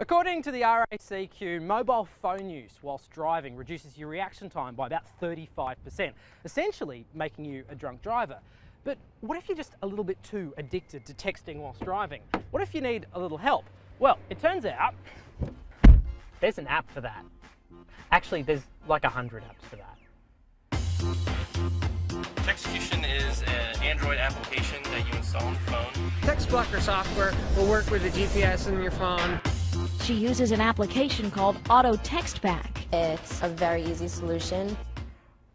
According to the RACQ, mobile phone use whilst driving reduces your reaction time by about 35%, essentially making you a drunk driver. But what if you're just a little bit too addicted to texting whilst driving? What if you need a little help? Well, it turns out there's an app for that. Actually, there's like 100 apps for that. Texecution is an Android application that you install on your phone. Text blocker software will work with the GPS in your phone. She uses an application called Auto Text Back. It's a very easy solution.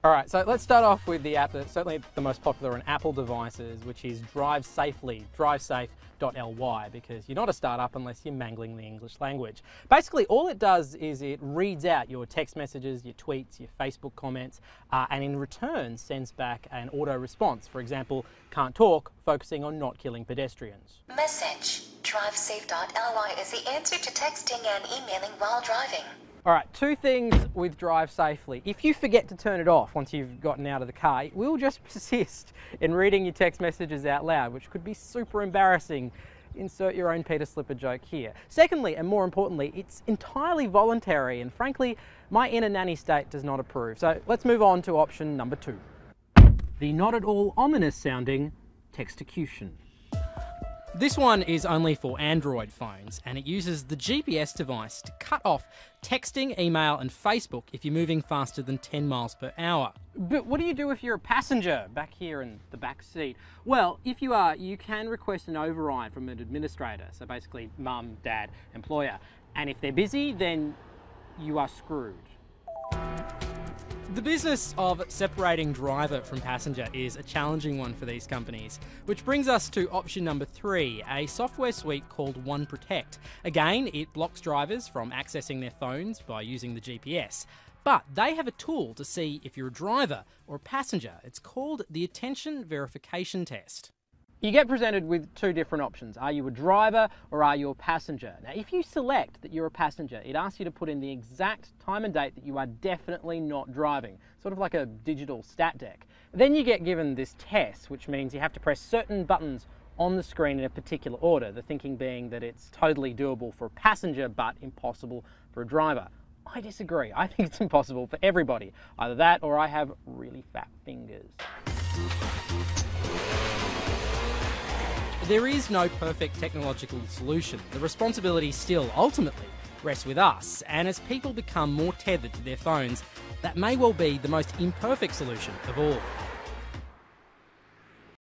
All right, so let's start off with the app that's certainly the most popular on Apple devices, which is Drive Safely, drivesafe.ly, because you're not a startup unless you're mangling the English language. Basically, all it does is it reads out your text messages, your tweets, your Facebook comments, and in return sends back an auto response. For example, can't talk, focusing on not killing pedestrians. Message. DriveSafe.ly is the answer to texting and emailing while driving. All right, two things with Drive Safely. If you forget to turn it off once you've gotten out of the car, it will just persist in reading your text messages out loud, which could be super embarrassing. Insert your own Peter Slipper joke here. Secondly, and more importantly, it's entirely voluntary, and frankly, my inner nanny state does not approve. So let's move on to option number 2. The not at all ominous sounding Texecution. This one is only for Android phones, and it uses the GPS device to cut off texting, email and Facebook if you're moving faster than 10 miles per hour. But what do you do if you're a passenger back here in the back seat? Well, if you are, you can request an override from an administrator, so basically mum, dad, employer. And if they're busy, then you are screwed. The business of separating driver from passenger is a challenging one for these companies, which brings us to option number 3, a software suite called One Protect. Again, it blocks drivers from accessing their phones by using the GPS, but they have a tool to see if you're a driver or a passenger. It's called the Attention Verification Test. You get presented with two different options. Are you a driver or are you a passenger? Now, if you select that you're a passenger, it asks you to put in the exact time and date that you are definitely not driving, sort of like a digital stat deck. Then you get given this test, which means you have to press certain buttons on the screen in a particular order, the thinking being that it's totally doable for a passenger but impossible for a driver. I disagree. I think it's impossible for everybody. Either that or I have really fat fingers. There is no perfect technological solution. The responsibility still, ultimately, rests with us, and as people become more tethered to their phones, that may well be the most imperfect solution of all.